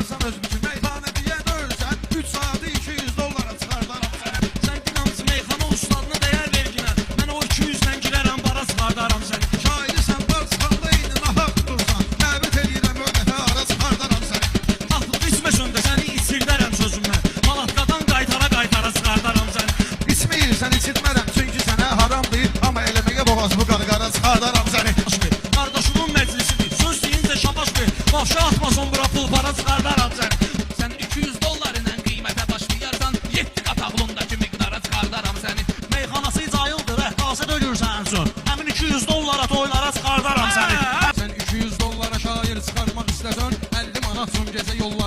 çıxarsan öz bütün meyxana deyən ölsən 3 saatı 200 dollara çıxardaram səni. Sən dinamcı meyxana ustadına dəyər verginə. Mən o 200-dən girərəm bara çıxardaram səni. Şahidi sən bar çıxanda eyni nahaq tutursan. Dəvət eləyirəm ödətə ara çıxardaram səni. Tatlıq içməsən də səni içirdərəm sözümlə. Malatqadan qaytara çıxardaram səni. İçməyirsən içitmərəm çünki sənə haramdır. Amma eləməyə boğazımı qarqara çıxardaram səni. Qardaşımın məclisidir. Söz deyincə şabaş ver. Başa atmasan bura pul para çıxardaram səni. Sən 200 dollar ilə qiymətə başlayarsan 7 qat ağlındakı miqdara çıxardaram səni. Meyxanası cayıldır, qasid ölürsən sən. Həmin 200 dollara toylara çıxardaram səni. Sən 200 dollara şair çıxarmaq istəsən 50 manat son gecə yolla.